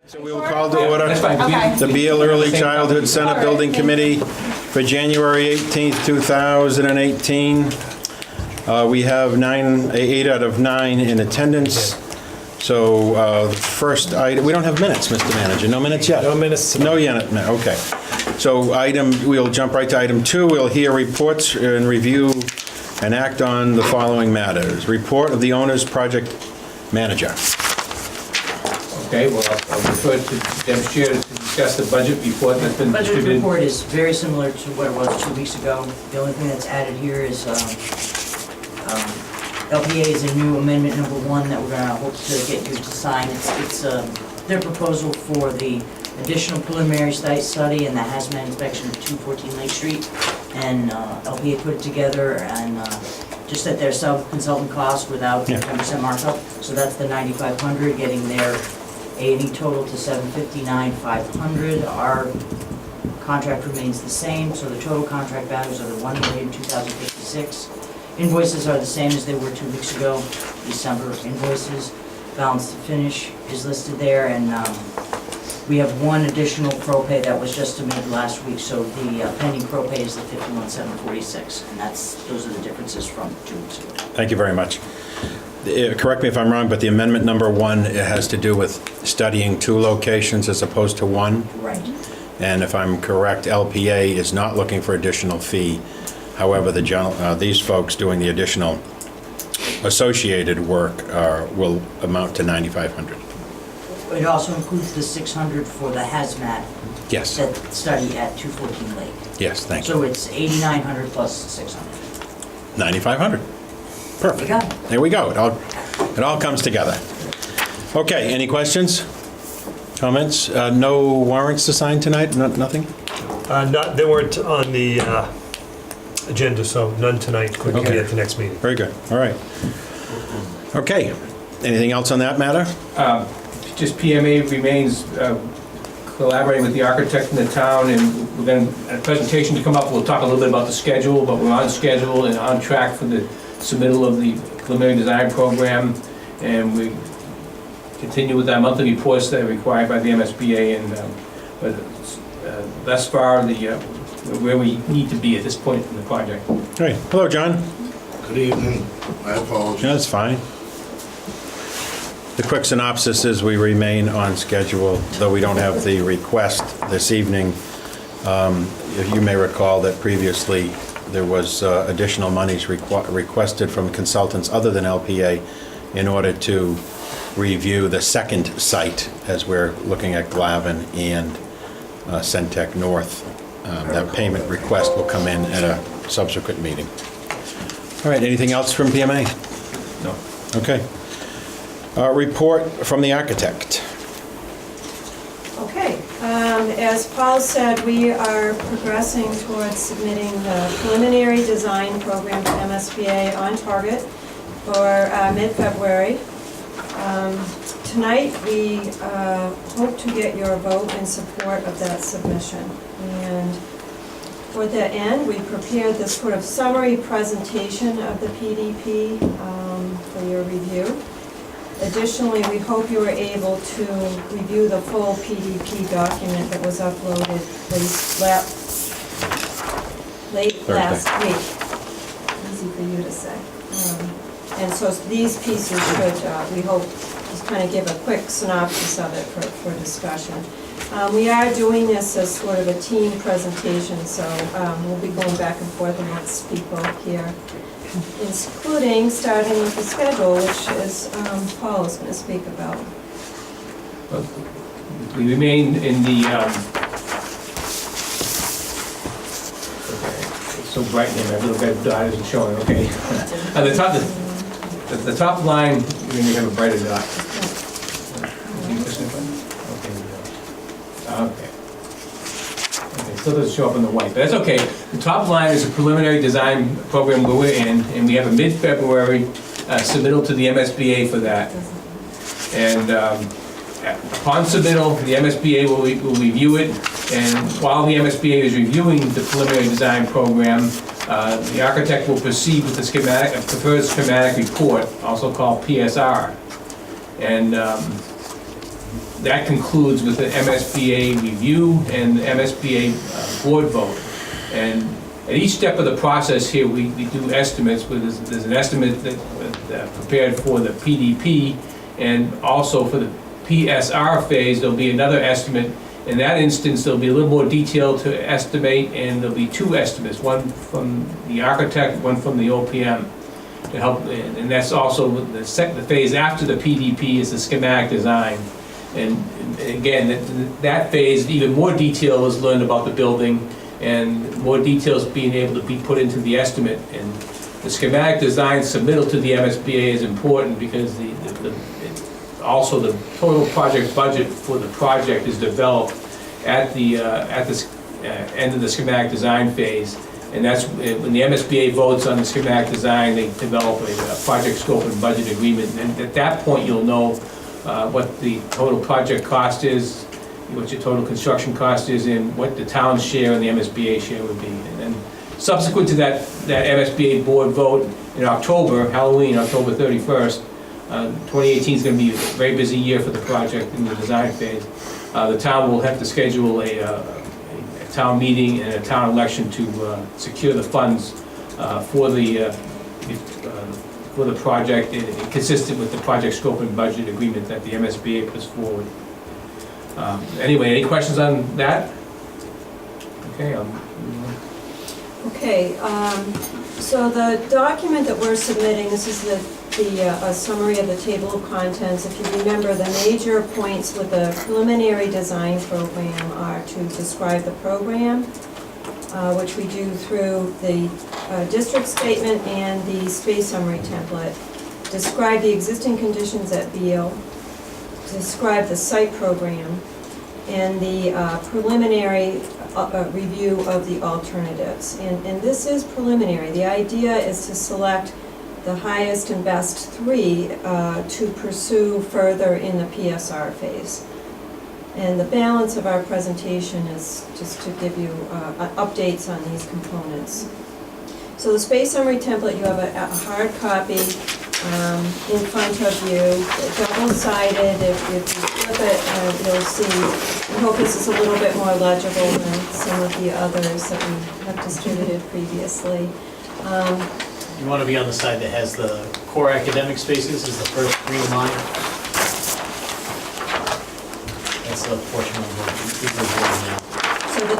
So we will call to order That's fine. Okay. the Beal Early Childhood Center All Building right, Committee for January 18th, 2018. We have 8 out of 9 in attendance. So the first item, we don't have minutes, Mr. Manager. No minutes yet? No minutes. No yet, no, okay. So we'll jump right to item 2. We'll hear reports and review and act on the following matters. Report of the owner's project manager. Okay, well, I'll refer to Deb Chair to discuss the budget report that's been Budget distributed. report is very similar to what it was 2 weeks ago. The only thing that's added here is LPA is a new amendment number 1 that we're gonna hope to get you to sign. It's their proposal for the additional preliminary site study and the hazmat inspection of 214 Lake Street. And LPA put it together and just at their sub-consultant cost without 10% markup. So that's the $9,500, getting their A&E total to $759,500. Our contract remains the same, so the total contract values are the $1,02,056. Invoices are the same as they were 2 weeks ago, December invoices. Balance to finish is listed there, and we have one additional pro-pay that was just submitted last week, so the pending pro-pay is the $51,746, and those are the differences from 2 weeks ago. Thank you very much. Correct me if I'm wrong, but the amendment number 1, it has to do with studying 2 locations as opposed to 1? Right. And if I'm correct, LPA is not looking for additional fee. However, these folks doing the additional associated work will amount to $9,500. It also includes the $600 for the hazmat Yes, that study at 214 Lake. yes, thank you. So it's $8,900 plus $600. $9,500. Perfect. You got it. There we go. It all comes together. Okay, any questions? Comments? No warrants to sign tonight? Nothing? They weren't on the agenda, so none tonight. Couldn't Okay. be at the next meeting. Very good. All right. Okay. Anything else on that matter? Just PMA remains collaborating with the architect in the town, and we're going to, a presentation to come up, we'll talk a little bit about the schedule, but we're on schedule and on track for the submittal of the preliminary design program, and we continue with our monthly reports that are required by the MSBA, and but thus far, where we need to be at this point in the project. All right. Hello, John. Good evening. My apologies. Yeah, that's fine. The quick synopsis is we remain on schedule, though we don't have the request this evening. If you may recall that previously there was additional monies requested from consultants other than LPA in order to review the second site as we're looking at Glavin and Centec North. That payment request will come in at a subsequent meeting. All right, anything else from PMA? No. Okay. Report from the architect. Okay, as Paul said, we are progressing towards submitting the preliminary design program to MSBA on target for mid-February. Tonight, we hope to get your vote in support of that submission. And for that end, we prepared this sort of summary presentation of the PDP for your review. Additionally, we hope you were able to review the full PDP document that was uploaded late last week. Easy for you to say. And so these pieces should, we hope, just kind of give a quick synopsis of it for discussion. We are doing this as sort of a team presentation, so we'll be going back and forth amongst people here, including starting with the schedule, which is Paul is going to speak about. We remain in the, it's so bright in my little red dot isn't showing, okay. The top line, you're going to have a brighter dot. Okay, still doesn't show up in the white, but that's okay. The top line is a preliminary design program where we're in, and we have a mid-February submittal to the MSBA for that. And upon submittal, the MSBA will review it, and while the MSBA is reviewing the preliminary design program, the architect will proceed with the schematic, a preferred schematic report, also called PSR. And That concludes with the MSBA review and the MSBA board vote. And at each step of the process here, we do estimates, where there's an estimate that prepared for the PDP, and also for the PSR phase, there'll be another estimate. In that instance, there'll be a little more detail to estimate, and there'll be two estimates, one from the architect, one from the OPM, to help, and that's also the phase after the PDP is the schematic design. And again, that phase, even more detail is learned about the building, and more details being able to be put into the estimate. And the schematic design submittal to the MSBA is important, because also the total project budget for the project is developed at the end of the schematic design phase. And that's when the MSBA votes on the schematic design, they develop a project scope and budget agreement. And at that point, you'll know what the total project cost is, what your total construction cost is, and what the town's share and the MSBA share would be. And then subsequent to that MSBA board vote in October, Halloween, October 31st, 2018 is going to be a very busy year for the project in the design phase. The town will have to schedule a town meeting and a town election to secure the funds for the project, consistent with the project scope and budget agreement that the MSBA puts forward. Anyway, any questions on that? Okay. Okay, so the document that we're submitting, this is a summary of the table of contents. If you remember, the major points with the preliminary design program are to describe the program, which we do through the district statement and the space summary template, describe the existing conditions at Beal, describe the site program, and the preliminary review of the alternatives. And this is preliminary. The idea is to select the highest and best three to pursue further in the PSR phase. And the balance of our presentation is just to give you updates on these components. So the space summary template, you have a hard copy in front of you, double-sided. If you flip it, you'll see, I hope this is a little bit more legible than some of the others that we have distributed previously. You want to be on the side that has the core academic spaces, is the first green line. That's the portion of the board now. So the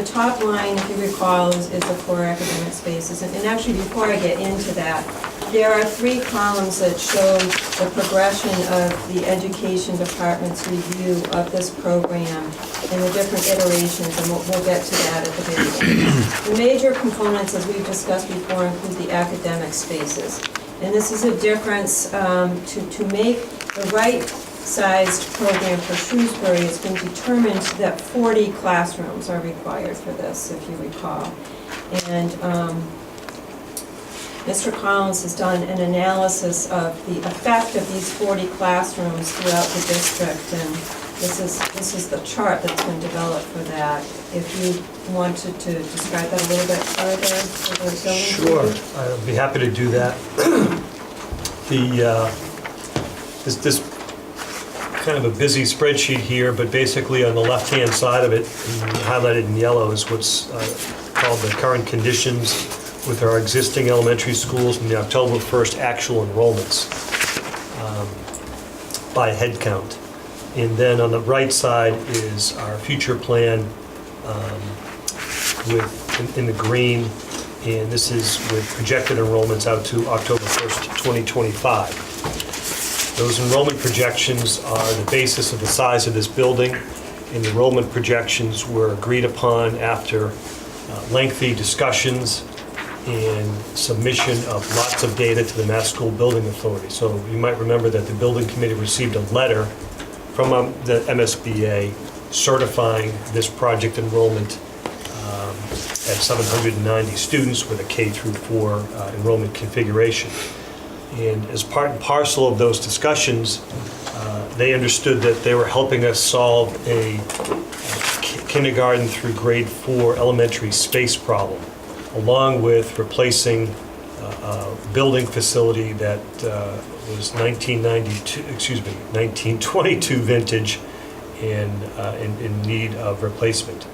top line, if you recall, is the core academic spaces. And actually, before I get into that, there are three columns that show the progression of the education department's review of this program and the different iterations, and we'll get to that at the very end. The major components, as we've discussed before, include the academic spaces. And this is a difference to make the right sized program for Shrewsbury. It's been determined that 40 classrooms are required for this, if you recall. And Mr. Collins has done an analysis of the effect of these 40 classrooms throughout the district, and this is the chart that's been developed for that. If you wanted to describe that a little bit further for the building. Sure, I'd be happy to do that. This kind of a busy spreadsheet here, but basically on the left-hand side of it, highlighted in yellow, is what's called the current conditions with our existing elementary schools and the October 1st actual enrollments by head count. And then on the right side is our future plan in the green, and this is with projected enrollments out to October 1st, 2025. Those enrollment projections are the basis of the size of this building, and enrollment projections were agreed upon after lengthy discussions and submission of lots of data to the Mass School Building Authority. So you might remember that the building committee received a letter from the MSBA certifying this project enrollment at 790 students with a K through 4 enrollment configuration. And as part and parcel of those discussions, they understood that they were helping us solve a kindergarten through grade 4 elementary space problem, along with replacing a building facility that was 1922 vintage and in need of replacement.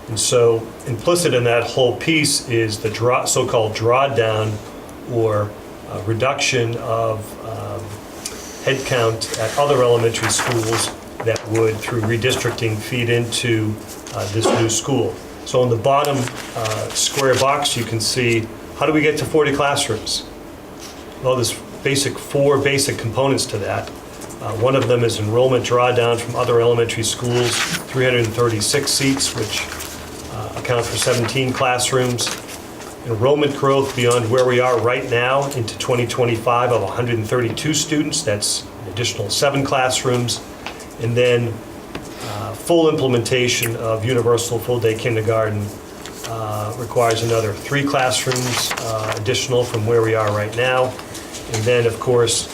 And so implicit in that whole piece is the so-called drawdown or reduction of headcount at other elementary schools that would, through redistricting, feed into this new school. So on the bottom square box, you can see, how do we get to 40 classrooms? Well, there's four basic components to that. One of them is enrollment drawdown from other elementary schools, 336 seats, which account for 17 classrooms. Enrollment growth beyond where we are right now into 2025 of 132 students, that's an additional 7 classrooms. And then full implementation of universal full-day kindergarten requires another 3 classrooms additional from where we are right now. And then, of course,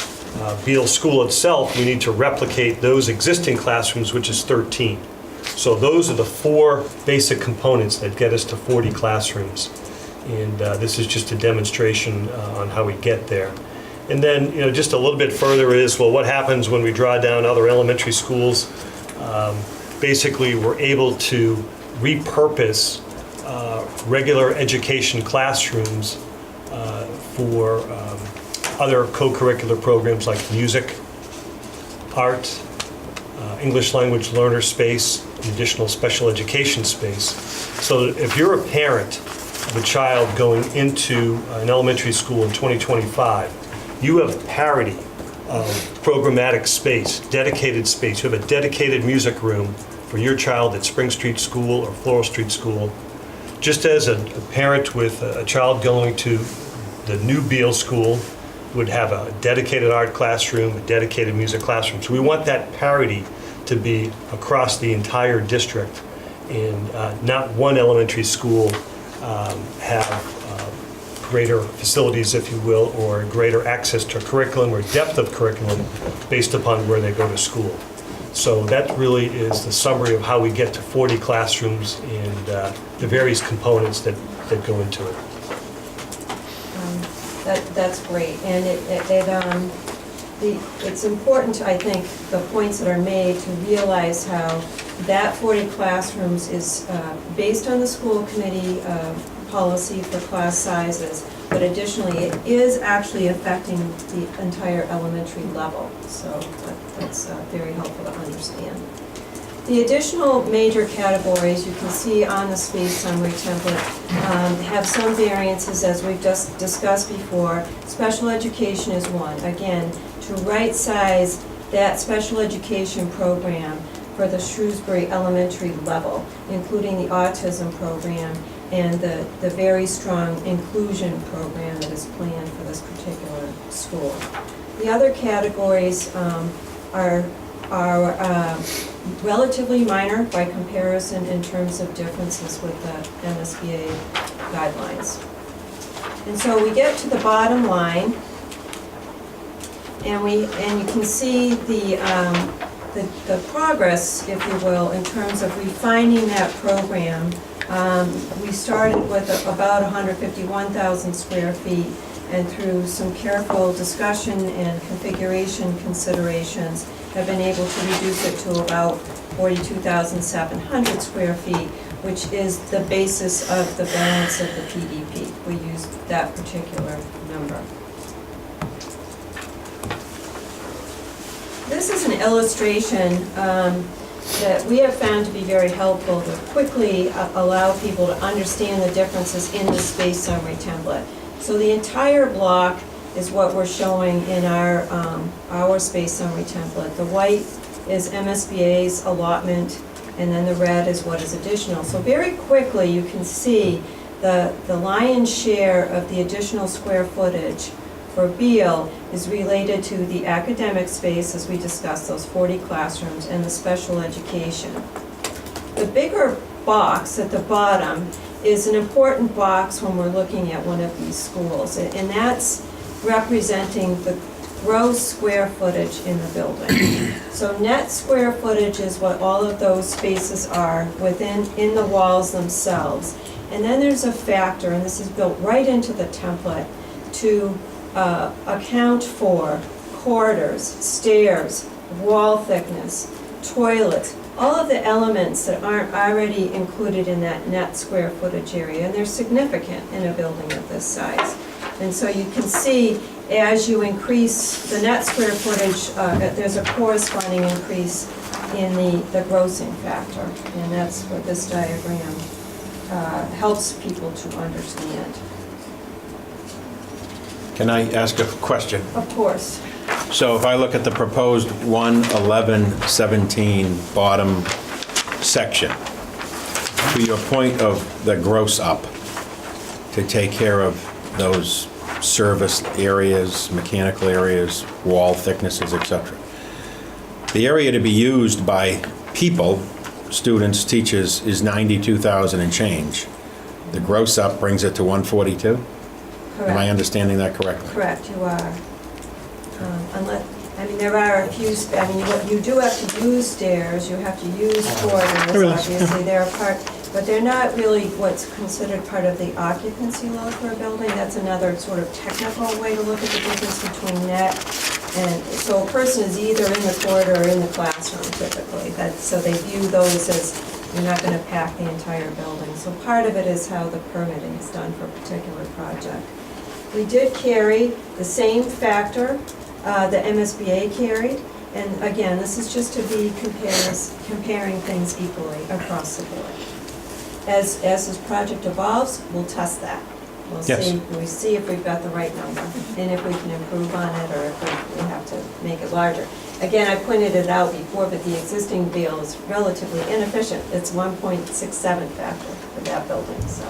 Beal School itself, we need to replicate those existing classrooms, which is 13. So those are the 4 basic components that get us to 40 classrooms. And this is just a demonstration on how we get there. And then, just a little bit further is, well, what happens when we draw down other elementary schools? Basically, we're able to repurpose regular education classrooms for other co-curricular programs like music, art, English language learner space, and additional special education space. So if you're a parent of a child going into an elementary school in 2025, you have parity of programmatic space, dedicated space. You have a dedicated music room for your child at Spring Street School or Floral Street School. Just as a parent with a child going to the new Beal School would have a dedicated art classroom, a dedicated music classroom. So we want that parity to be across the entire district, and not one elementary school have greater facilities, if you will, or greater access to curriculum or depth of curriculum based upon where they go to school. So that really is the summary of how we get to 40 classrooms and the various components that go into it. That's great, and it's important, I think, the points that are made to realize how that 40 classrooms is based on the school committee policy for class sizes, but additionally, it is actually affecting the entire elementary level, so that's very helpful to understand. The additional major categories you can see on the space summary template have some variances, as we've just discussed before. Special education is one. Again, to right-size that special education program for the Shrewsbury elementary level, including the autism program and the very strong inclusion program that is planned for this particular school. The other categories are relatively minor by comparison in terms of differences with the MSBA guidelines. And so we get to the bottom line, and you can see the progress, if you will, in terms of refining that program. We started with about 151,000 square feet, and through some careful discussion and configuration considerations, have been able to reduce it to about 42,700 square feet, which is the basis of the balance of the PDP. We used that particular number. This is an illustration that we have found to be very helpful to quickly allow people to understand the differences in the space summary template. So the entire block is what we're showing in our space summary template. The white is MSBA's allotment, and then the red is what is additional. So very quickly you can see the lion's share of the additional square footage for Beal is related to the academic space, as we discussed, those 40 classrooms, and the special education. The bigger box at the bottom is an important box when we're looking at one of these schools, and that's representing the gross square footage in the building. So net square footage is what all of those spaces are in the walls themselves. And then there's a factor, and this is built right into the template, to account for corridors, stairs, wall thickness, toilets, all of the elements that aren't already included in that net square footage area, and they're significant in a building of this size. And so you can see, as you increase the net square footage, there's a corresponding increase in the grossing factor, and that's what this diagram helps people to understand. Can I ask a question? Of course. So if I look at the proposed 11117 bottom section, to your point of the gross up, to take care of those service areas, mechanical areas, wall thicknesses, etc. The area to be used by people, students, teachers, is 92,000 and change. The gross up brings it to 142? Correct. Am I understanding that correctly? Correct, you are. There are a few, you do have to use stairs, you have to use corridors, obviously, they're part, but they're not really what's considered part of the occupancy load for a building. That's another sort of technical way to look at the difference between net and, so a person is either in the corridor or in the classroom typically. So they view those as, you're not going to pack the entire building. So part of it is how the permitting is done for a particular project. We did carry the same factor the MSBA carried, and again, this is just to be comparing things equally across the board. As this project evolves, we'll test that. Yes. We'll see if we've got the right number, and if we can improve on it, or if we have to make it larger. Again, I pointed it out before, but the existing Beal is relatively inefficient. It's 1.67 factor for that building, so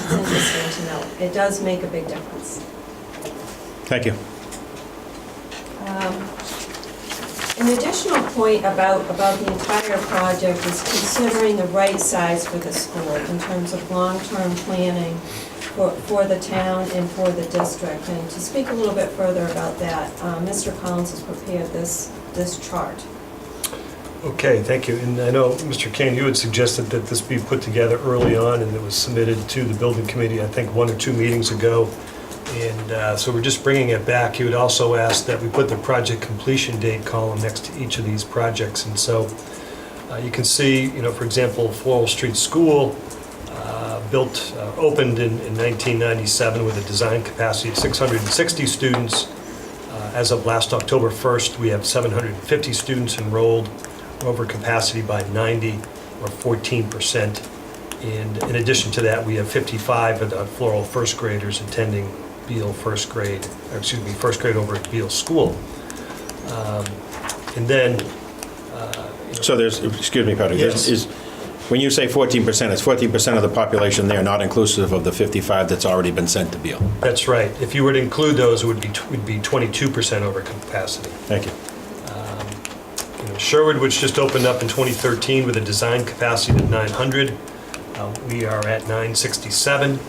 it's interesting to know. It does make a big difference. Thank you. An additional point about the entire project is considering the right size for the school in terms of long-term planning for the town and for the district. And to speak a little bit further about that, Mr. Collins has prepared this chart. Okay, thank you. And I know, Mr. Kane, you had suggested that this be put together early on, and it was submitted to the building committee, I think, 1 or 2 meetings ago. And so we're just bringing it back. You had also asked that we put the project completion date column next to each of these projects. And so you can see, for example, Floral Street School opened in 1997 with a design capacity of 660 students. As of last October 1st, we have 750 students enrolled. We're over capacity by 90 or 14%. And in addition to that, we have 55 of the Floral first graders attending Beal first grade over at Beal School. And then... So there's, excuse me, Patrick, Yes. When you say 14%, it's 14% of the population there, not inclusive of the 55 that's already been sent to Beal. That's right. If you were to include those, it would be 22% over capacity. Thank you. Sherwood, which just opened up in 2013 with a design capacity of 900, we are at 967.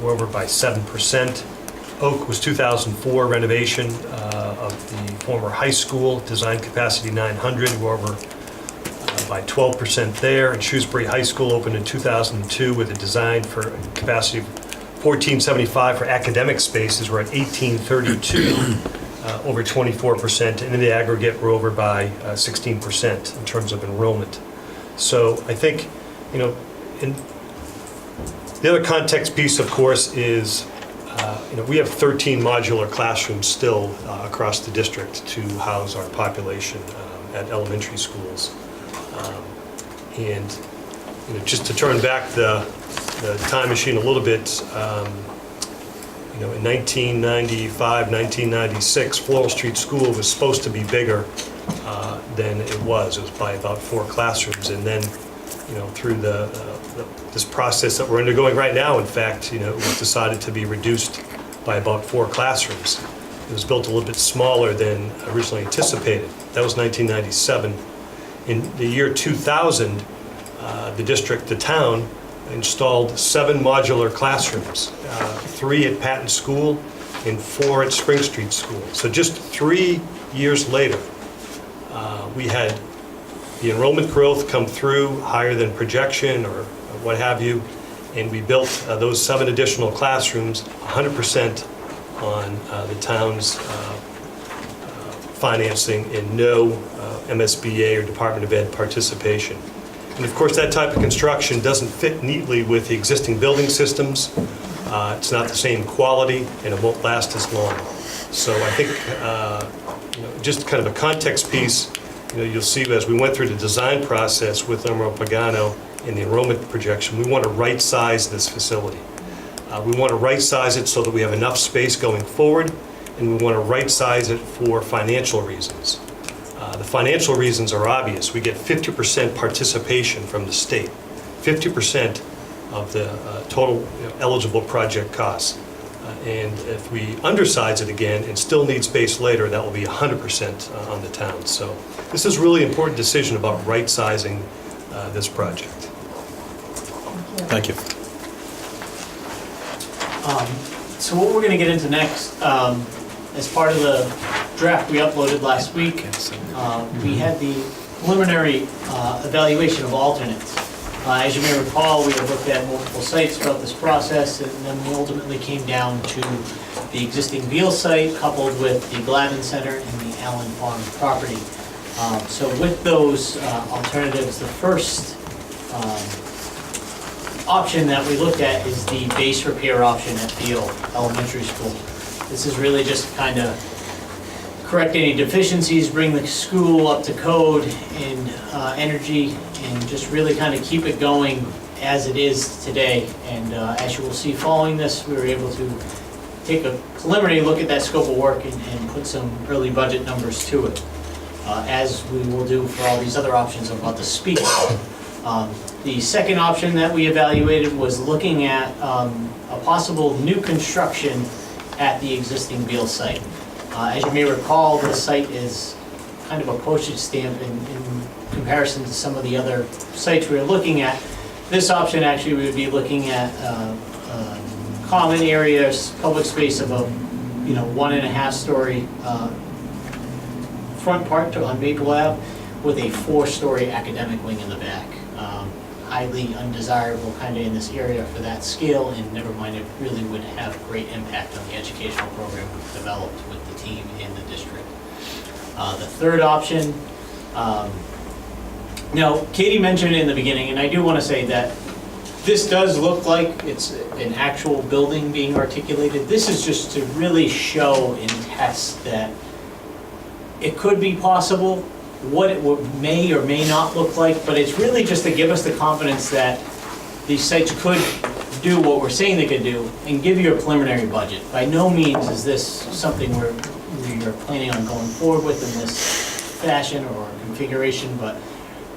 We're over by 7%. Oak was 2004 renovation of the former high school, design capacity 900. We're over by 12% there. And Shrewsbury High School opened in 2002 with a design for capacity of 1475 for academic spaces. We're at 1832, over 24%. And in the aggregate, we're over by 16% in terms of enrollment. So I think, the other context piece, of course, is we have 13 modular classrooms still across the district to house our population at elementary schools. And just to turn back the time machine a little bit, in 1995, 1996, Floral Street School was supposed to be bigger than it was. It was by about 4 classrooms. And then, through this process that we're undergoing right now, in fact, it was decided to be reduced by about 4 classrooms. It was built a little bit smaller than originally anticipated. That was 1997. In the year 2000, the town, installed 7 modular classrooms, 3 at Patton School and 4 at Spring Street School. So just 3 years later, we had the enrollment growth come through higher than projection or what have you, and we built those 7 additional classrooms 100% on the town's financing and no MSBA or Department of Ed participation. And of course, that type of construction doesn't fit neatly with the existing building systems. It's not the same quality, and it won't last as long. So I think, just kind of a context piece, you'll see as we went through the design process with Emerald Pagano in the enrollment projection, we want to right-size this facility. We want to right-size it so that we have enough space going forward, and we want to right-size it for financial reasons. The financial reasons are obvious. We get 50% participation from the state, 50% of the total eligible project costs. And if we undersize it again and still need space later, that will be 100% on the town. So this is really important decision about right-sizing this project. Thank you. So what we're going to get into next, as part of the draft we uploaded last week, we had the preliminary evaluation of alternates. As you may recall, we had looked at multiple sites throughout this process, and then we ultimately came down to the existing Beal site coupled with the Glavin Center and the Allen Farm property. So with those alternatives, the first option that we looked at is the base repair option at Beal Elementary School. This is really just kind of correct any deficiencies, bring the school up to code in energy, and just really kind of keep it going as it is today. And as you will see following this, we were able to take a preliminary look at that scope of work and put some early budget numbers to it, as we will do for all these other options I'm about to speak about. The second option that we evaluated was looking at a possible new construction at the existing Beal site. As you may recall, the site is kind of a postage stamp in comparison to some of the other sites we were looking at. This option, actually, we would be looking at common areas, public space of a 1.5-story front part on Maple Ave with a 4-story academic wing in the back. Highly undesirable kind of in this area for that scale, and never mind, it really would have great impact on the educational program we've developed with the team in the district. The third option, now Katie mentioned it in the beginning, and I do want to say that this does look like it's an actual building being articulated. This is just to really show and test that it could be possible, what it may or may not look like, but it's really just to give us the confidence that these sites could do what we're saying they could do and give you a preliminary budget. By no means is this something we are planning on going forward with in this fashion or configuration, but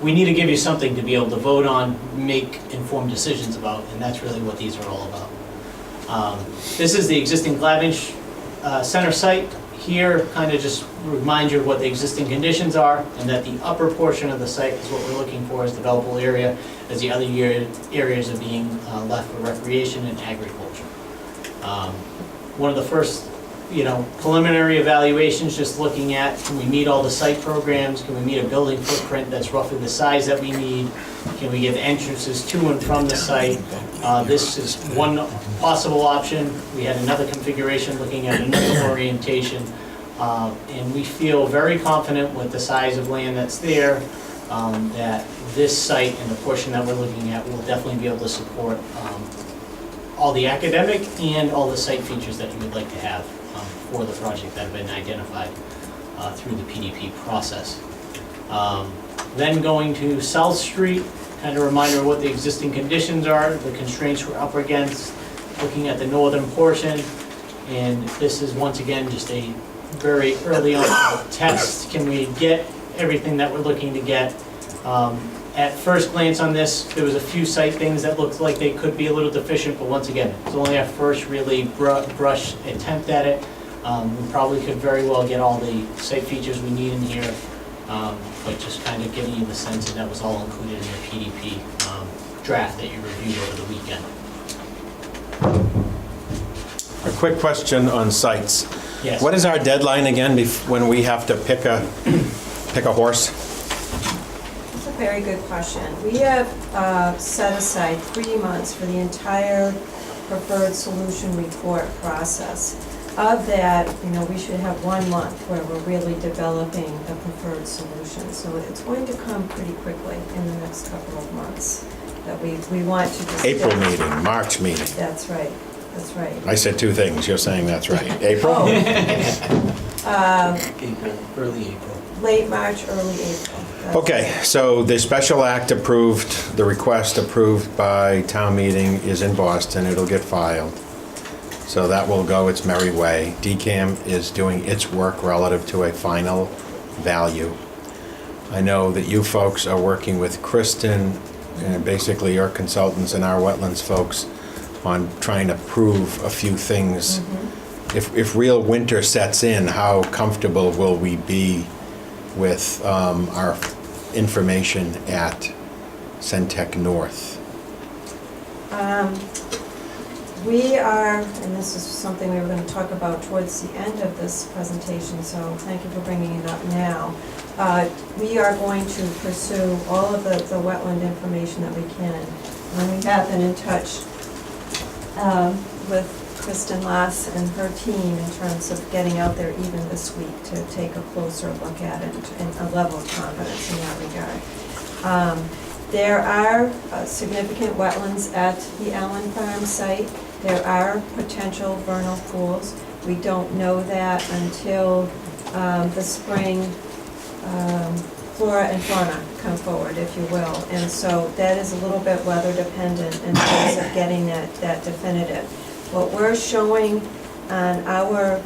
we need to give you something to be able to vote on, make informed decisions about, and that's really what these are all about. This is the existing Glavin Center site. Here, kind of just remind you of what the existing conditions are, and that the upper portion of the site is what we're looking for as developable area, as the other areas are being left for recreation and agriculture. One of the first, preliminary evaluations, just looking at, can we meet all the site programs? Can we meet a building footprint that's roughly the size that we need? Can we get entrances to and from the site? This is one possible option. We had another configuration looking at another orientation. And we feel very confident with the size of land that's there, that this site and the portion that we're looking at will definitely be able to support all the academic and all the site features that you would like to have for the project that have been identified through the PDP process. Then going to South Street, kind of reminder of what the existing conditions are, the constraints we're up against, looking at the northern portion, and this is once again just a very early on test. Can we get everything that we're looking to get? At first glance on this, there was a few site things that looked like they could be a little deficient, but once again, it's only our first really brush attempt at it. We probably could very well get all the site features we need in here, but just kind of giving you the sense that that was all included in the PDP draft that you reviewed over the weekend. A quick question on sites. Yes. What is our deadline again when we have to pick a horse? That's a very good question. We have set aside 3 months for the entire preferred solution report process. of that, we should have 1 month where we're really developing a preferred solution. So it's going to come pretty quickly in the next couple of months, that we want to just... April meeting, March meeting. That's right, that's right. I said two things, you're saying that's right. April? Early April. Late March, early April. That's- Okay, so the special act approved, the request approved by town meeting is in Boston, it'll get filed. So that will go its merry way. DCAM is doing its work relative to a final value. I know that you folks are working with Kristen, and basically your consultants and our wetlands folks, on trying to prove a few things. If real winter sets in, how comfortable will we be with our information at Centec North? We are, and this is something we were going to talk about towards the end of this presentation, so thank you for bringing it up now. We are going to pursue all of the wetland information that we can. And we have been in touch with Kristen Lass and her team in terms of getting out there even this week to take a closer look at it and a level of confidence in that regard. There are significant wetlands at the Allen Farm site. There are potential vernal pools. We don't know that until the spring flora and fauna come forward, if you will. And so that is a little bit weather dependent in terms of getting that definitive. What we're showing on our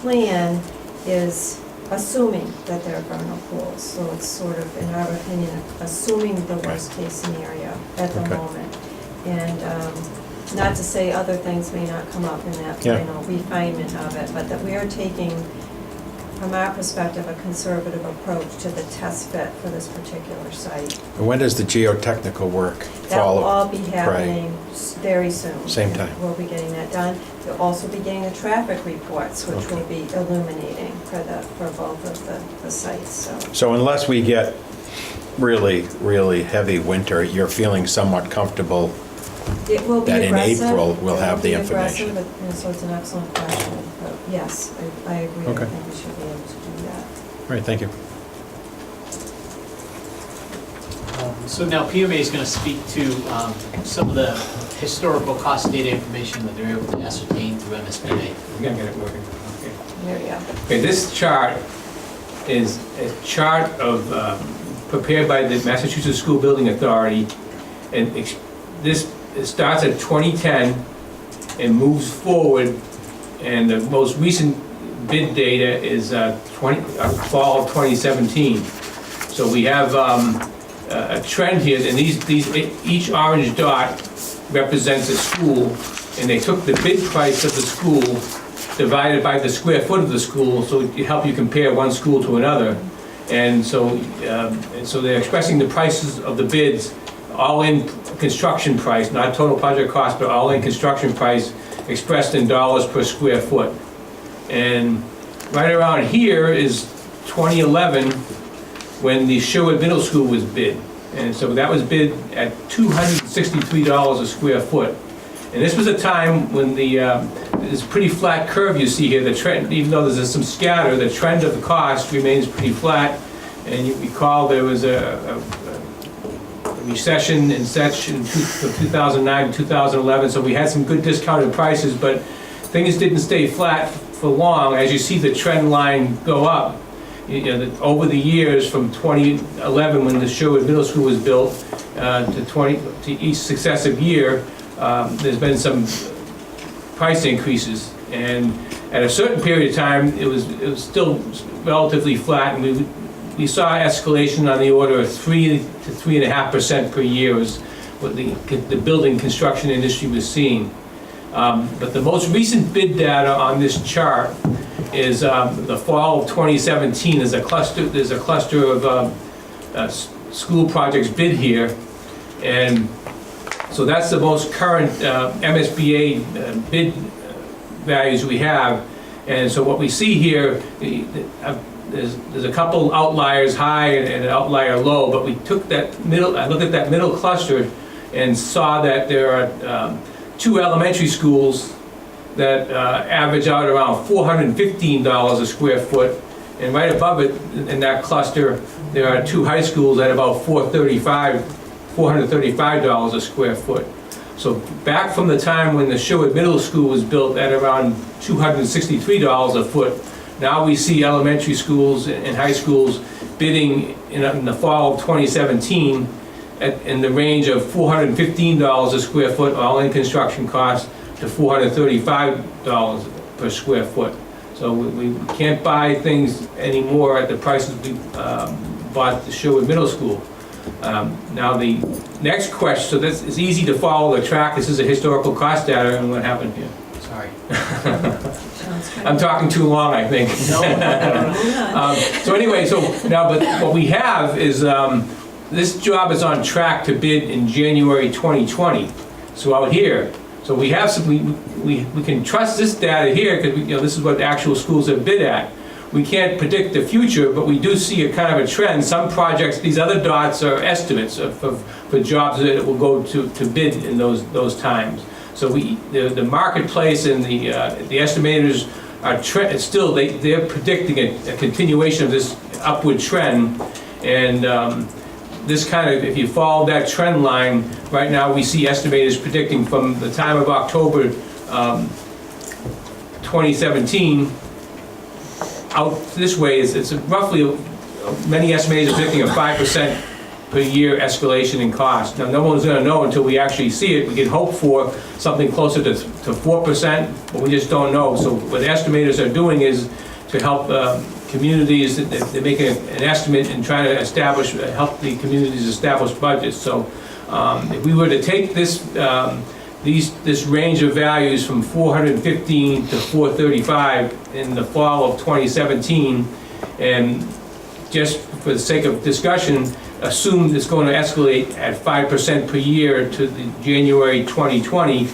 plan is assuming that there are vernal pools. So it's sort of, in our opinion, assuming the worst case scenario at the moment. And not to say other things may not come up in that final refinement of it, but that we are taking, from our perspective, a conservative approach to the test fit for this particular site. And when does the geotechnical work That follow? will all be happening very soon. Same time. We'll be getting that done. We'll also be getting the traffic reports, which will be illuminating for both of the sites, so. So unless we get really, really heavy winter, you're feeling somewhat comfortable It will be that in aggressive. April we'll It will have the be information. aggressive, but, so it's an excellent question. But yes, I agree. Okay. I think we should be able to do that. All right, thank you. So now PMA is going to speak to some of the historical cost data information that they're able to ascertain through MSBA. We're gonna get it working. Okay. There we go. Okay, this chart is a chart of, prepared by the Massachusetts School Building Authority, and this it starts at 2010 and moves forward, and the most recent bid data is fall of 2017. So we have a trend here, and each orange dot represents a school, and they took the bid price of the school divided by the square foot of the school, so it help you compare one school to another. And so they're expressing the prices of the bids, all-in construction price, not total project cost, but all-in construction price expressed in dollars per square foot. And right around here is 2011, when the Sherwood Middle School was bid. And so that was bid at $263 a square foot. And this was a time when this pretty flat curve you see here, the trend, even though there's some scatter, the trend of the cost remains pretty flat. And you recall there was a recession and such from 2009 to 2011, so we had some good discounted prices, but things didn't stay flat for long. As you see the trend line go up, over the years from 2011, when the Sherwood Middle School was built, to each successive year, there's been some price increases. And at a certain period of time, it was still relatively flat, and we saw escalation on the order of 3 to 3.5% per year was what the building construction industry was seeing. But the most recent bid data on this chart is the fall of 2017. There's a cluster of school projects bid here, and so that's the most current MSBA bid values we have. And so what we see here, there's a couple outliers high and an outlier low, but we took that middle, I looked at that middle cluster and saw that there are 2 elementary schools that average out around $415 a square foot. And right above it, in that cluster, there are 2 high schools at about $435 a square foot. So back from the time when the Sherwood Middle School was built at around $263 a foot, now we see elementary schools and high schools bidding in the fall of 2017 in the range of $415 a square foot, all in construction costs, to $435 per square foot. So we can't buy things anymore at the prices we bought the Sherwood Middle School. Now the next question, so this is easy to follow the track. This is a historical cost data, and what happened here? Sorry. I'm talking too long, I think. So anyway, but what we have is this job is on track to bid in January 2020. So out here, so we have some, we can trust this data here because this is what actual schools have bid at. We can't predict the future, but we do see a kind of a trend. Some projects, these other dots are estimates for jobs that will go to bid in those times. So the marketplace and the estimators are still they're predicting a continuation of this upward trend, and this kind of, if you follow that trend line, right now we see estimators predicting from the time of October 2017 out this way, it's roughly, many estimators are predicting a 5% per year escalation in cost. Now, no one's going to know until we actually see it. We can hope for something closer to 4%, but we just don't know. So what the estimators are doing is to help communities, they're making an estimate and trying to help the communities establish budgets. So if we were to take this range of values from 415 to 435 in the fall of 2017, and just for the sake of discussion, assume it's going to escalate at 5% per year to the January 2020,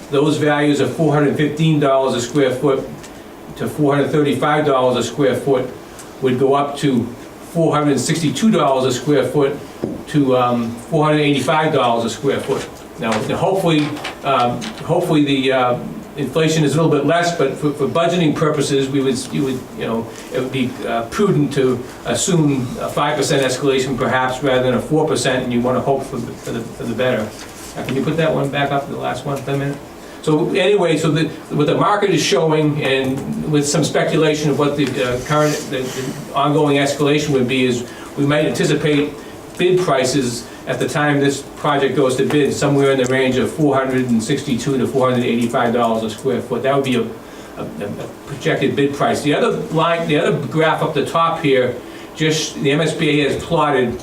those values of $415 a square foot to $435 a square foot would go up to $462 a square foot to $485 a square foot. Now, hopefully the inflation is a little bit less, but for budgeting purposes, it would be prudent to assume a 5% escalation perhaps rather than a 4%, and you want to hope for the better. Can you put that one back up, the last one, for a minute? So anyway, what the market is showing, and with some speculation of what the ongoing escalation would be, is we might anticipate bid prices at the time this project goes to bid somewhere in the range of $462 to $485 a square foot. That would be a projected bid price. The other graph up the top here, just the MSBA has plotted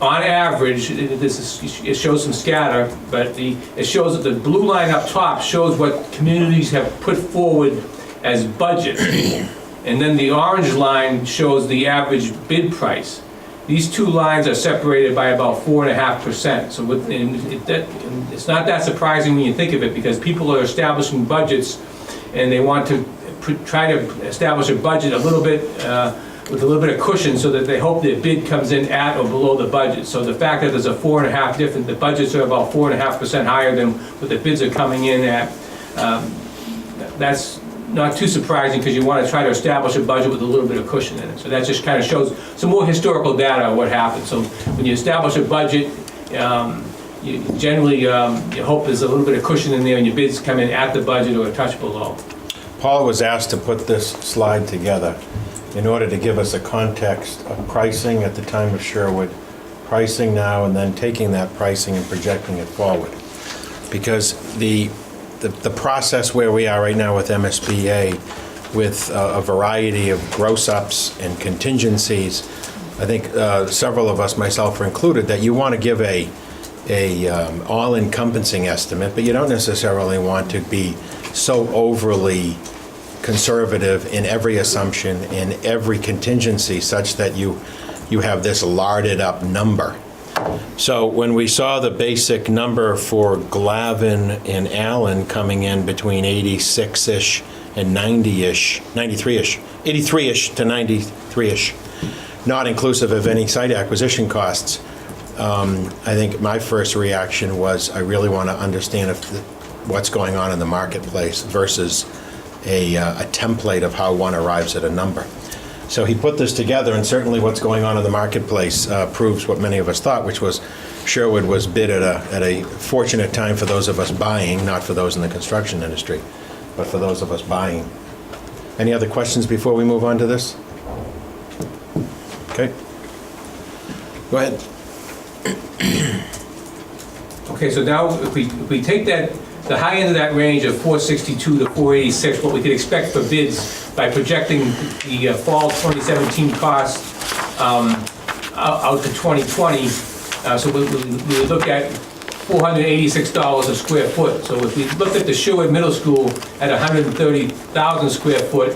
on average. It shows some scatter, but it shows that the blue line up top shows what communities have put forward as budget, and then the orange line shows the average bid price. These two lines are separated by about 4.5%. So it's not that surprising when you think of it, because people are establishing budgets and they want to try to establish a budget a little bit with a little bit of cushion, so that they hope their bid comes in at or below the budget. So the fact that there's a 4.5 different, the budgets are about 4.5% higher than what the bids are coming in at. That's not too surprising, because you want to try to establish a budget with a little bit of cushion in it. So that just kind of shows some more historical data on what happens. So when you establish a budget, you generally you hope there's a little bit of cushion in there, and your bids come in at the budget or a touch below. Paul was asked to put this slide together in order to give us a context of pricing at the time of Sherwood, pricing now, and then taking that pricing and projecting it forward. Because the process where we are right now with MSBA, with a variety of gross-ups and contingencies, I think several of us, myself included, that you want to give a all-encompassing estimate, but you don't necessarily want to be so overly conservative in every assumption, in every contingency, such that you have this larded up number. So when we saw the basic number for Glavin and Allen coming in between 86-ish and 90-ish, 93-ish, 83-ish to 93-ish, not inclusive of any site acquisition costs, I think my first reaction was, I really want to understand if what's going on in the marketplace versus a template of how one arrives at a number. So he put this together, and certainly what's going on in the marketplace proves what many of us thought, which was Sherwood was bid at a fortunate time for those of us buying, not for those in the construction industry, but for those of us buying. Any other questions before we move on to this? Okay. Go ahead. Okay, so now if we take that, the high end of that range of 462 to 486, what we could expect for bids by projecting the fall 2017 costs out to 2020, so we would look at $486 a square foot. So if we looked at the Sherwood Middle School at 130,000 square foot,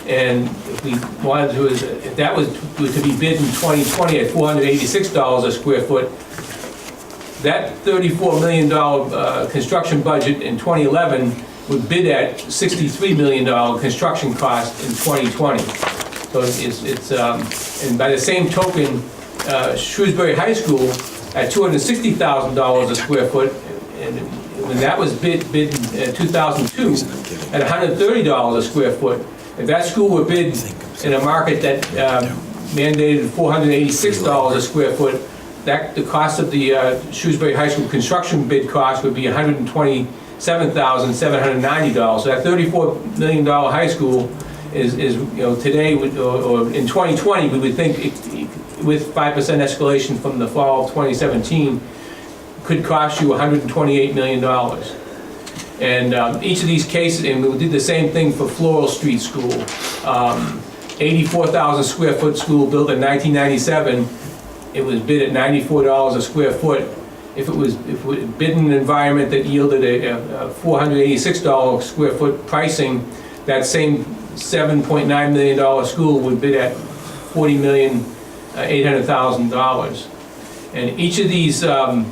and if we wanted to, if that was to be bid in 2020 at $486 a square foot, that $34 million construction budget in 2011 would bid at $63 million construction cost in 2020. So and by the same token, Shrewsbury High School at $260,000 a square foot, and when that was bid in 2002 at $130 a square foot, if that school were bid in a market that mandated $486 a square foot, the cost of the Shrewsbury High School construction bid cost would be $127,790. So that $34 million high school is today, or in 2020, we would think with 5% escalation from the fall of 2017, could cost you $128 million. And each of these cases, and we did the same thing for Floral Street School, 84,000 square foot school built in 1997. It was bid at $94 a square foot. If it was bid in an environment that yielded a $486 square foot pricing, that same $7.9 million school would bid at $40,800,000. And each of these are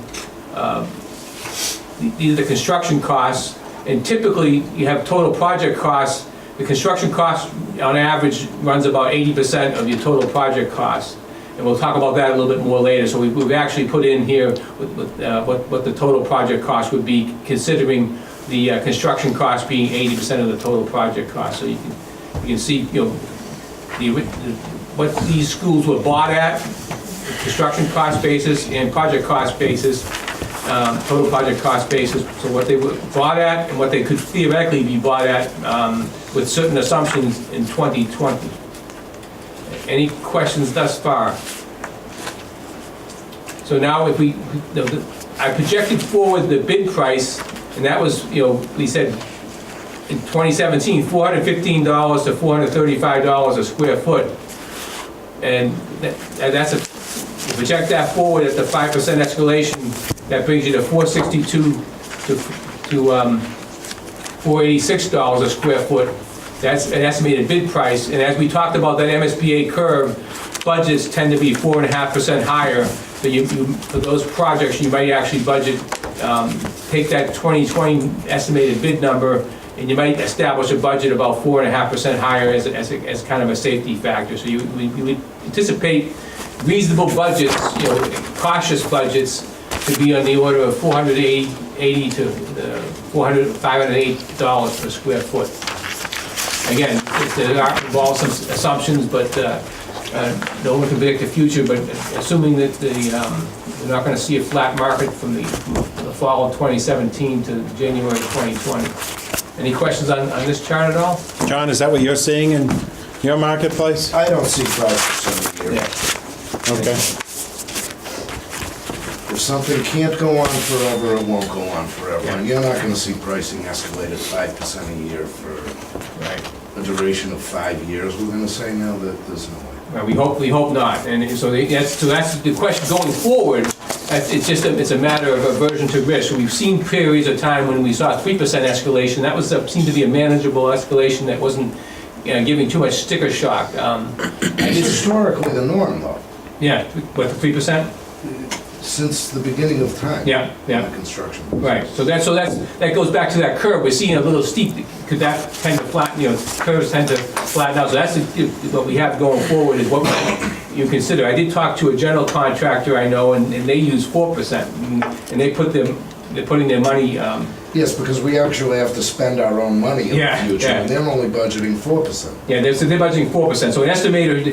the construction costs, and typically you have total project costs. The construction cost on average runs about 80% of your total project costs. And we'll talk about that a little bit more later. So we've actually put in here what the total project cost would be, considering the construction cost being 80% of the total project cost. So you can see, what these schools were bought at, construction cost basis and project cost basis, total project cost basis. So what they were bought at and what they could theoretically be bought at with certain assumptions in 2020. Any questions thus far? So now if I projected forward the bid price, and that was, we said in 2017, $415 to $435 a square foot. And project that forward at the 5% escalation, that brings you to $462 to $486 a square foot. That's an estimated bid price, and as we talked about that MSBA curve, budgets tend to be 4.5% higher. So for those projects, you might actually budget, take that 2020 estimated bid number, and you might establish a budget about 4.5% higher as kind of a safety factor. So we would anticipate reasonable budgets, cautious budgets, to be on the order of $480 to $508 per square foot. Again, there involves some assumptions, but no one can predict the future. But assuming that we're not going to see a flat market from the fall of 2017 to January 2020. Any questions on this chart at all? John, is that what you're seeing in your marketplace? I don't see prices in here. Okay. If something can't go on forever, it won't go on forever. And you're not gonna see pricing escalate at 5% a year for a duration of 5 years. We're gonna say now that there's no way. We hope not. And so that's the question going forward. It's a matter of aversion to risk. So we've seen periods of time when we saw 3% escalation. That seemed to be a manageable escalation that wasn't giving too much sticker shock. It's historically the norm, though. Yeah, what, the 3%? Since the beginning of time. Yeah. In the construction. Right. So that goes back to that curve. We're seeing a little steep. Could that tend to flatten? Curves tend to flatten out. So that's what we have going forward is what you consider. I did talk to a general contractor I know, and they use 4%, and they put them they're putting their money, Yes, because we actually have to spend our own money in Yeah, the future, yeah. and they're only budgeting 4%. yeah, they're budgeting 4%. So an estimator,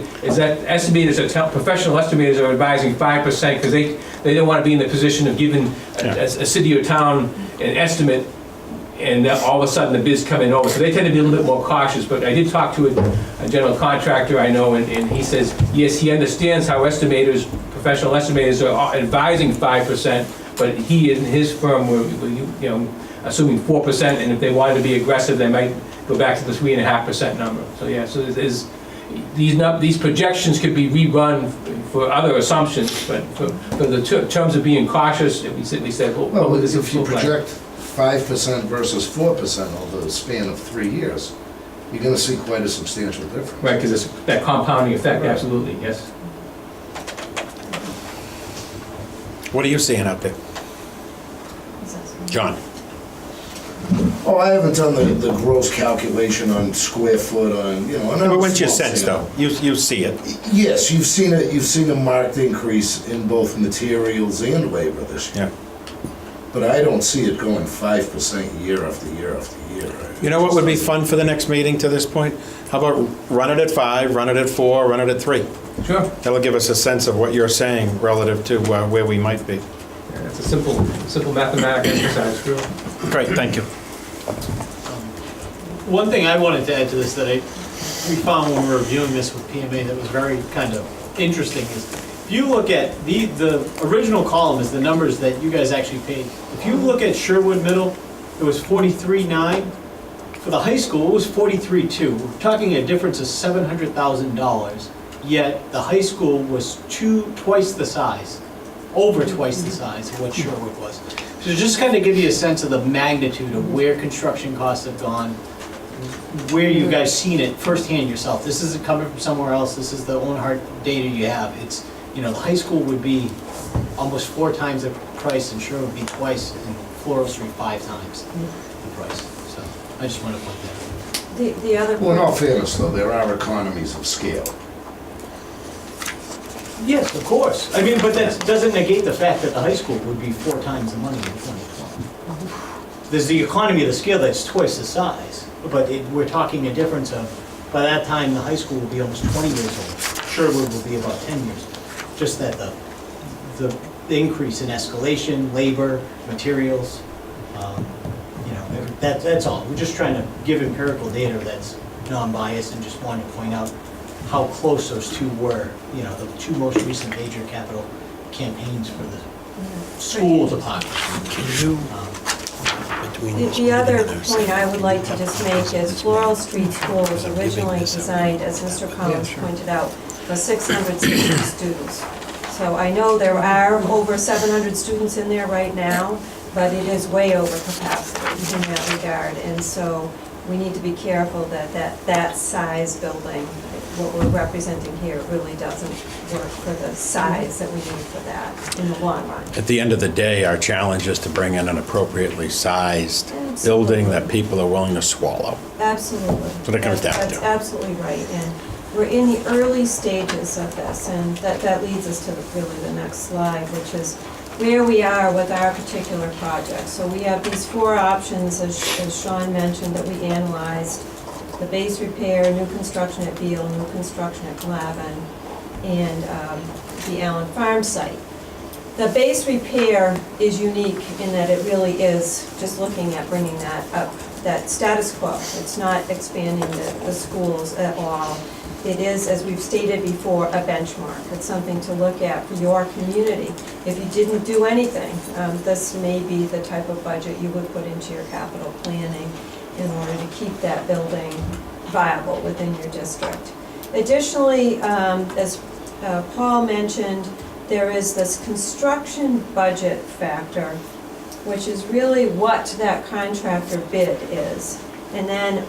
professional estimators are advising 5% because they don't want to be in the position of giving a city or town an estimate and then all of a sudden the bid's coming over. So they tend to be a little bit more cautious, but I did talk to a general contractor I know, and he says, yes, he understands how estimators, professional estimators are advising 5%, but he and his firm were, assuming 4%, and if they wanted to be aggressive, they might go back to the 3.5% number. So yeah, so these projections could be rerun for other assumptions, but for the terms of being cautious, we said, well, what Well, would this if you look like? project 5% versus 4% over the span of 3 years, you're gonna see quite a substantial difference. Right, because it's that compounding effect, Right. absolutely, yes. What are you seeing out there? John? Oh, I haven't done the gross calculation on square foot on, But what's your small sense, scale. though? You see it. Yes, you've seen a marked increase in both materials and labor this year. Yeah. But I don't see it going 5% year after year after year. You know what would be fun for the next meeting to this point? How about run it at 5, run it at 4, run it at 3? Sure. That'll give us a sense of what you're saying relative to where we might be. Yeah, it's a simple mathematical exercise, sure. Great, thank you. One thing I wanted to add to this that we found when we were reviewing this with PMA that was very kind of interesting is, if you look at the original column is the numbers that you guys actually paid. If you look at Sherwood Middle, it was 43.9. For the high school, it was 43.2. We're talking a difference of $700,000, yet the high school was twice the size, over twice the size of what Sherwood was. So just kind of give you a sense of the magnitude of where construction costs have gone, where you guys seen it firsthand yourself. This isn't coming from somewhere else. This is the own hard data you have. It's, the high school would be almost 4 times the price, and Sherwood would be twice, and Floral Street 5 times the price. So I just want to point that out. The other Well, in all part, fairness, though, there are economies of scale. Yes, of course. I mean, but that doesn't negate the fact that the high school would be 4 times the money in 2012. There's the economy of the scale that's twice the size, but we're talking a difference of, by that time, the high school will be almost 20 years old. Sherwood will be about 10 years old. Just that the increase in escalation, labor, materials, that's all. We're just trying to give empirical data that's non-biased and just wanted to point out how close those two were, the 2 most recent major capital campaigns for the school department. the other point I would like to just make is Floral Street School was originally designed, as Mr. Collins pointed out, for 660 students. So I know there are over 700 students in there right now, but it is way over capacity in that regard. And so we need to be careful that size building, what we're representing here, really doesn't work for the size that we need for that in the long run. At the end of the day, our challenge is to bring in an appropriately sized building that people are willing to swallow. Absolutely. That's what it comes down That's to. absolutely right. And we're in the early stages of this, and that leads us to really the next slide, which is where we are with our particular project. So we have these 4 options, as Sean mentioned, that we analyzed. The base repair, new construction at Beal, new construction at Glavin, and the Allen Farm site. The base repair is unique in that it really is just looking at bringing that up, that status quo. It's not expanding the schools at all. It is, as we've stated before, a benchmark. It's something to look at for your community. If you didn't do anything, this may be the type of budget you would put into your capital planning in order to keep that building viable within your district. Additionally, as Paul mentioned, there is this construction budget factor, which is really what that contractor bid is. And then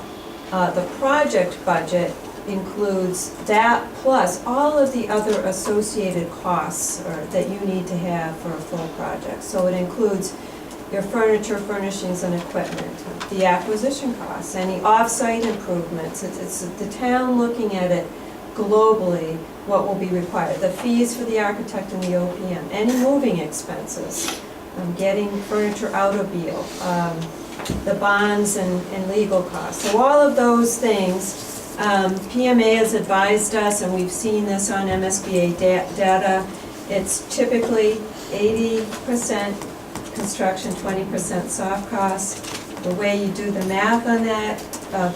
the project budget includes that plus all of the other associated costs that you need to have for a full project. So it includes your furniture, furnishings, and equipment, the acquisition costs, any off-site improvements. It's the town looking at it globally, what will be required, the fees for the architect and the OPM, any moving expenses, getting furniture out of Beal, the bonds and legal costs. So all of those things, PMA has advised us, and we've seen this on MSBA data, it's typically 80% construction, 20% soft costs. The way you do the math on that,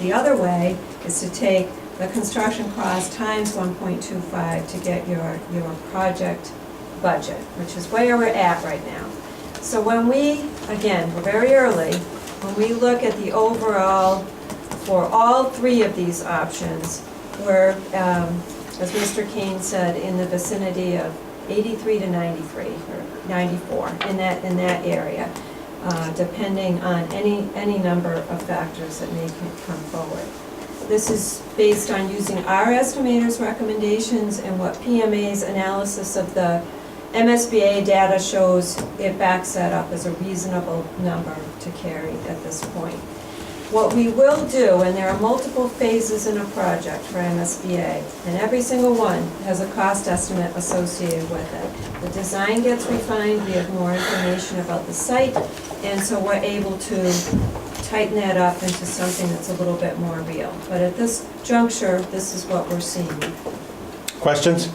the other way, is to take the construction cost times 1.25 to get your project budget, which is where we're at right now. So when we, again, we're very early, when we look at the overall, for all three of these options, we're, as Mr. Kane said, in the vicinity of 83 to 93, or 94, in that area, depending on any number of factors that may come forward. This is based on using our estimators' recommendations and what PMA's analysis of the MSBA data shows. It backs that up as a reasonable number to carry at this point. What we will do, and there are multiple phases in a project for MSBA, and every single one has a cost estimate associated with it. The design gets refined, we have more information about the site, and so we're able to tighten that up into something that's a little bit more real. But at this juncture, this is what we're seeing. Questions?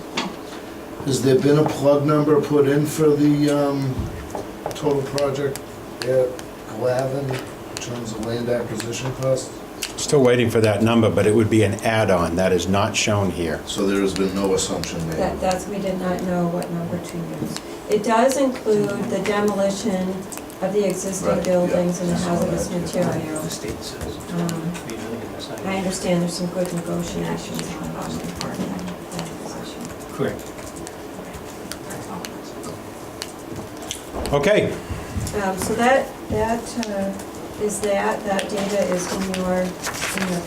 Has there been a plug number put in for the total project at Glavin in terms of land acquisition costs? Still waiting for that number, but it would be an add-on. That is not shown here. So there has been no assumption made? That's, we did not know what number to use. It does include the demolition of the existing Right, yeah. buildings and the hazardous Yeah. material. The state says. I understand there's some good negotiations on that position. Correct. Okay, So that is that data is in your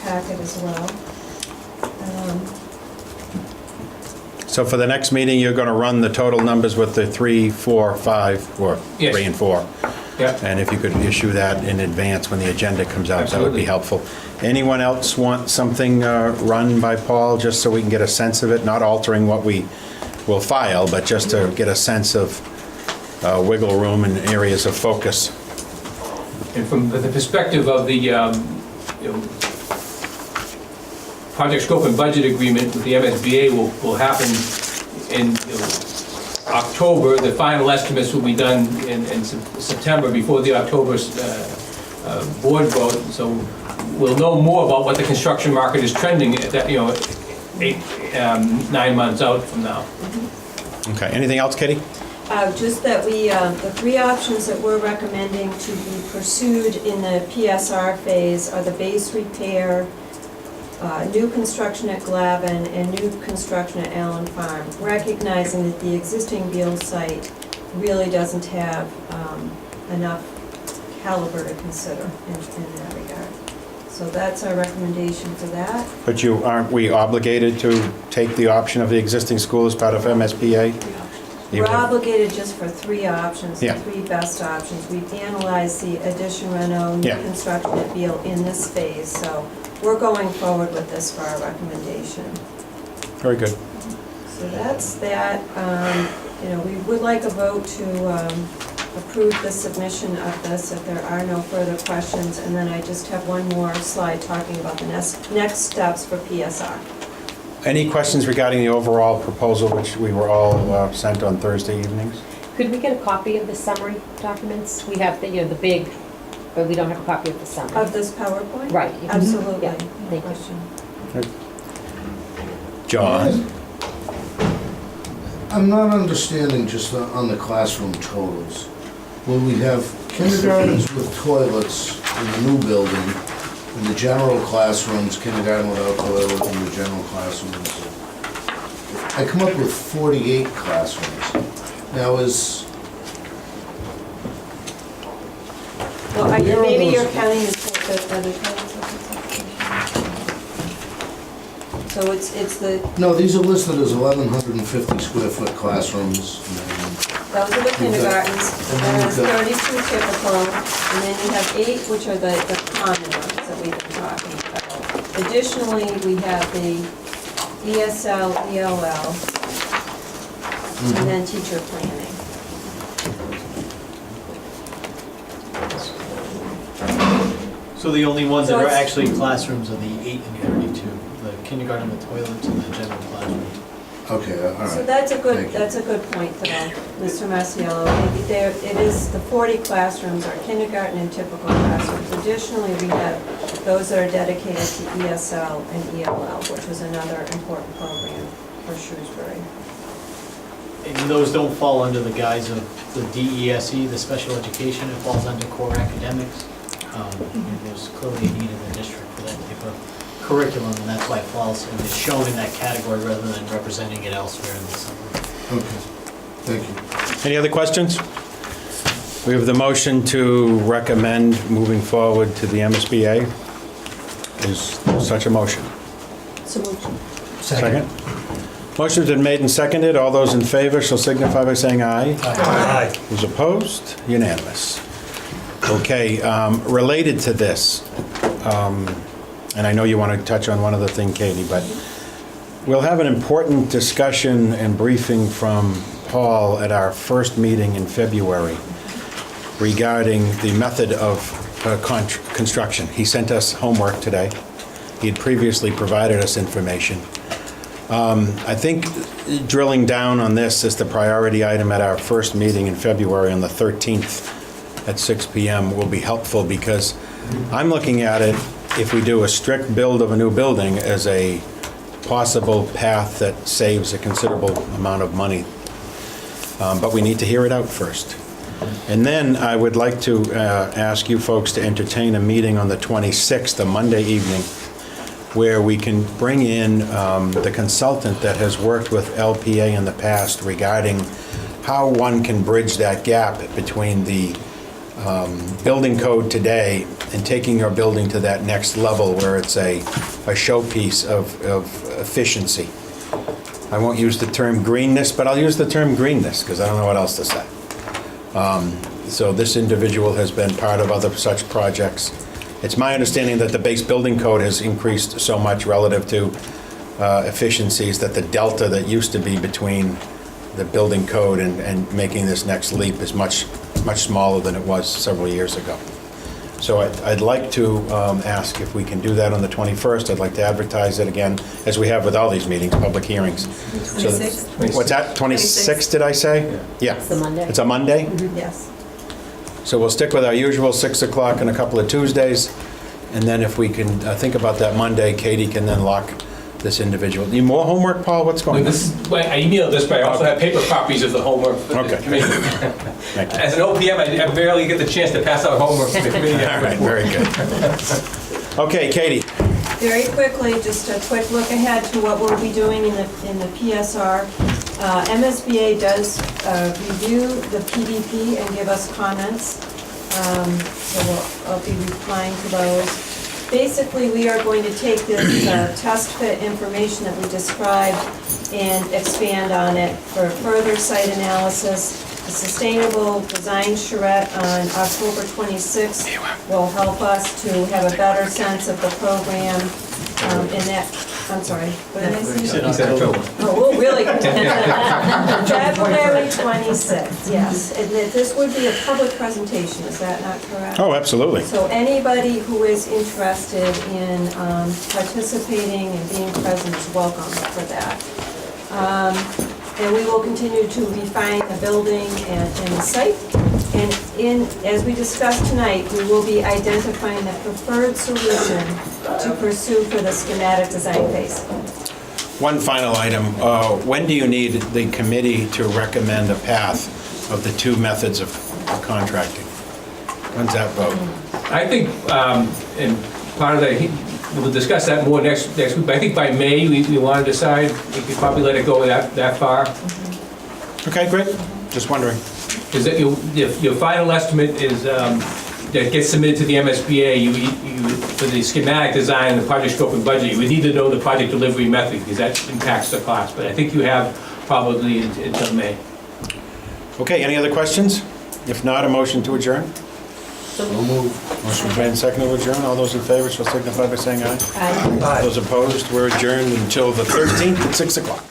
packet as well. so for the next meeting, you're going to run the total numbers with the 3, 4, 5, or Yes. 3 and 4. Yep. And if you could issue that in advance when the agenda comes out, that would Absolutely. be helpful. Anyone else want something run by Paul, just so we can get a sense of it? Not altering what we will file, but just to get a sense of wiggle room and areas of focus. And from the perspective of the project scope and budget agreement with the MSBA will happen in October. The final estimates will be done in September before the October board vote. So we'll know more about what the construction market is trending at that, 9 months out from now. Okay, anything else, Kitty? Just that we, the three options that we're recommending to be pursued in the PSR phase are the base repair, new construction at Glavin, and new construction at Allen Farm, recognizing that the existing Beal site really doesn't have enough caliber to consider in that regard. So that's our recommendation for that. But aren't we obligated to take the option of the existing school as part of MSBA? We're obligated just for three options, the Yeah. three best options. We've analyzed the addition reno, new Yeah. construction at Beal in this phase, so we're going forward with this for our recommendation. Very good. So that's that. We would like a vote to approve the submission of this if there are no further questions. And then I just have one more slide talking about the next steps for PSR. Any questions regarding the overall proposal, which we were all sent on Thursday evenings? Could we get a copy of the summary documents? We have the big, but we don't have a copy of the summary. Of this PowerPoint? Right. Absolutely. Yeah, No thank you. question. John? I'm not understanding just on the classroom totals. Will we have kindergartens with toilets in the new building, in the general classrooms, kindergarten without toilet in the general classrooms? I come up with 48 classrooms. Now Well, Where are maybe those- you're counting the other toilets. So it's the, no, these are listed as 1,150 square foot classrooms. those are the kindergartens, and then there's you've got- 32 typical, and then you have 8, which are the common ones that we've been talking about. Additionally, we have the ESL, ELL, and then teacher planning. So the only ones that So are it's- actually classrooms are the 8 and 32, the kindergarten with toilets and the general classroom. Okay, all So right. that's a Thank you. good point, though, Mr. Masiello. It is, the 40 classrooms are kindergarten and typical classrooms. Additionally, we have those that are dedicated to ESL and ELL, which is another important program for Shrewsbury. And those don't fall under the guise of the DESE, the special education, it falls under core academics. There's clearly a need in the district for that type of curriculum, and that's why it falls and is shown in that category rather than representing it elsewhere in the summary. Okay, thank you. Any other questions? We have the motion to recommend moving forward to the MSBA. Is such a motion? So moved. Second. Motion's been made and seconded. All those in favor shall signify by saying aye. Aye. Who's opposed? Unanimous. Okay, related to this, and I know you want to touch on one other thing, Katie, but we'll have an important discussion and briefing from Paul at our first meeting in February regarding the method of construction. He sent us homework today. He had previously provided us information. I think drilling down on this as the priority item at our first meeting in February on the 13th at 6 PM will be helpful, because I'm looking at it, if we do a strict build of a new building, as a possible path that saves a considerable amount of money. But we need to hear it out first. And then I would like to ask you folks to entertain a meeting on the 26th, a Monday evening, where we can bring in the consultant that has worked with LPA in the past regarding how one can bridge that gap between the building code today and taking your building to that next level where it's a showpiece of efficiency. I won't use the term greenness, but I'll use the term greenness because I don't know what else to say. So this individual has been part of other such projects. It's my understanding that the base building code has increased so much relative to efficiencies that the delta that used to be between the building code and making this next leap is much smaller than it was several years ago. So I'd like to ask if we can do that on the 21st. I'd like to advertise it again, as we have with all these meetings, public hearings. So- 26th? What's that, 26th, did I say? Yeah. It's the Monday. It's a Monday? Yes. So we'll stick with our usual 6 o'clock and a couple of Tuesdays, and then if we can think about that Monday, Katie can then lock this individual. Need more homework, Paul? What's going on? Well, I emailed this, but I also have paper copies of the homework for the Okay. committee. Thank you. As an OPM, I barely get the chance to pass out homework to the committee. All right, very good. Okay, Katie. Very quickly, just a quick look ahead to what we'll be doing in the PSR. MSBA does review the PDP and give us comments, so I'll be replying to those. Basically, we are going to take this test fit information that we described and expand on it for further site analysis. The sustainable design charrette on October 26th will help us to have a better sense of the program in that, I'm sorry, what did I say? He said October. Oh, we'll really. February 26th, yes. And that this would be a public presentation, is that not correct? Oh, absolutely. So anybody who is interested in participating and being present is welcome for that. And we will continue to refine the building and the site. And as we discussed tonight, we will be identifying the preferred solution to pursue for the schematic design phase. One final item. When do you need the committee to recommend a path of the two methods of contracting? When's that vote? I think, and part of the, we'll discuss that more next week, but I think by May, we want to decide, we could probably let it go that far. Okay, great. Just wondering. Because your final estimate is, that gets submitted to the MSBA, you, for the schematic design and the project scope and budget, you would need to know the project delivery method, because that impacts the cost. But I think you have probably until May. Okay, any other questions? If not, a motion to adjourn? Motion made and seconded to adjourn. All those in favor shall signify by saying aye. Aye. Those opposed, we're adjourned until the 13th at 6 o'clock.